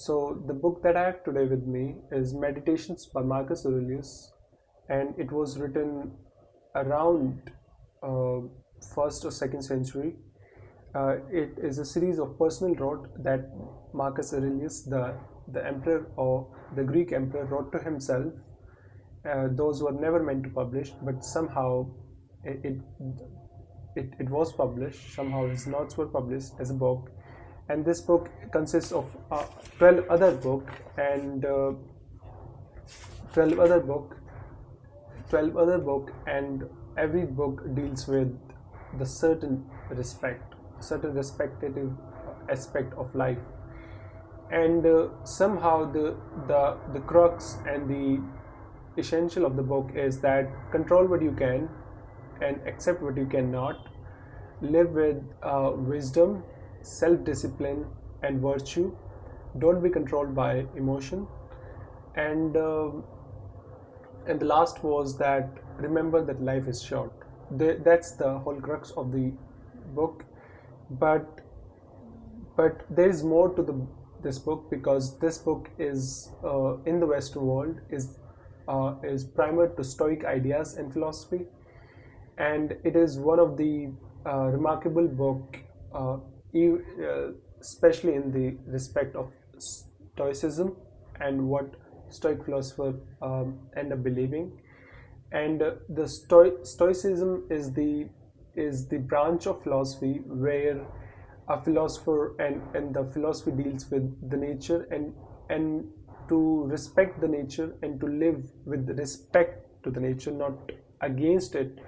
So the book that I have today with me is Meditations by Marcus Aurelius, and it was written around uh, first or second century. It is a series of personal notes that Marcus Aurelius, the emperor or the Greek emperor, wrote to himself. Those were never meant to publish, but somehow it, it it was published. Somehow his notes were published as a book, and this book consists of 12 other book and 12 other book 12 other book, and every book deals with the certain respectative aspect of life. And somehow the crux and the essential of the book is that control what you can and accept what you cannot, live with wisdom, self-discipline and virtue, don't be controlled by emotion, and and the last was that remember that life is short. That's the whole crux of the book. But but there is more to this book, because this book is in the Western world is primer to Stoic ideas and philosophy, and it is one of the remarkable book, uh, especially in the respect of Stoicism and what Stoic philosopher end up believing. And the Stoicism is the branch of philosophy where a philosopher and the philosophy deals with the nature, and to respect the nature and to live with respect to the nature, not against it,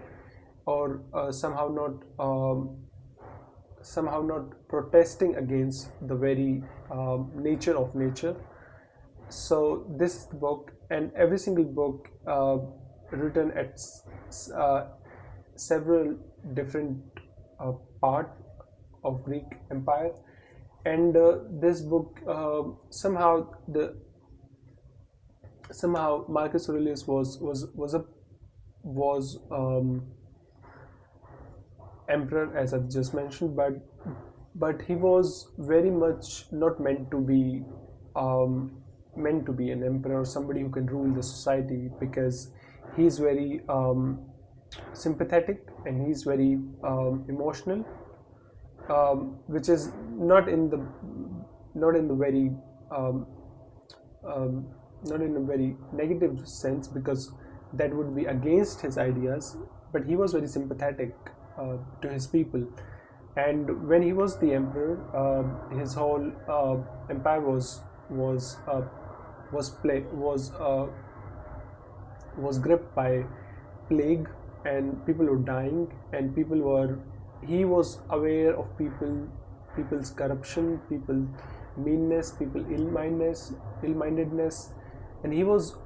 or somehow not protesting against the very nature of nature. So this is the book, and every single book written at several different part of Greek Empire, and this book somehow Marcus Aurelius was emperor, as I've just mentioned, but he was very much not meant to be an emperor or somebody who can rule the society, because he's very sympathetic and he's very emotional, which is not in the very um, not in a very negative sense, because that would be against his ideas. But he was very sympathetic to his people, and when he was the emperor, his whole empire was uh, was play was gripped by plague, and people were dying, and he was aware of people's corruption, people meanness, people ill-mindedness, and he was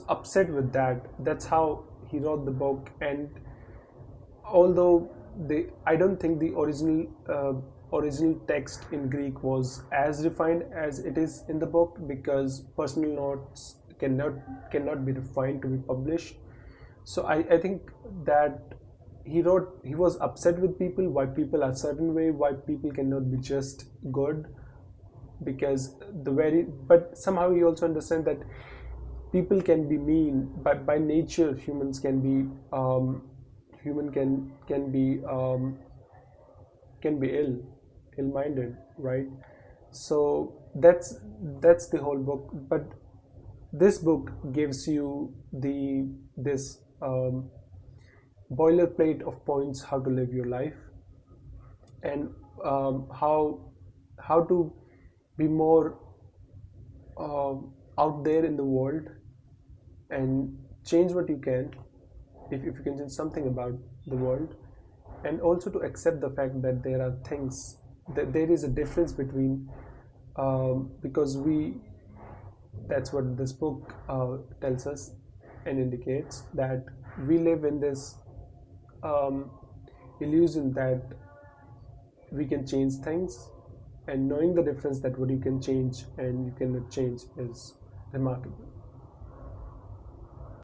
upset with that. That's how he wrote the book. And although I don't think the original text in Greek was as refined as it is in the book, because personal notes cannot be refined to be published. So I think that he was upset with people, why people are certain way, why people cannot be just good, because but somehow he also understand that people can be mean, but by nature humans can be human can be ill-minded, right? So that's the whole book. But this book gives you this boilerplate of points how to live your life, and how to be more out there in the world and change what you can, if you can change something about the world, and also to accept the fact that there are things that there is a difference between, because that's what this book tells us and indicates, that we live in this um, illusion that we can change things, and knowing the difference that what you can change and you cannot change is remarkable.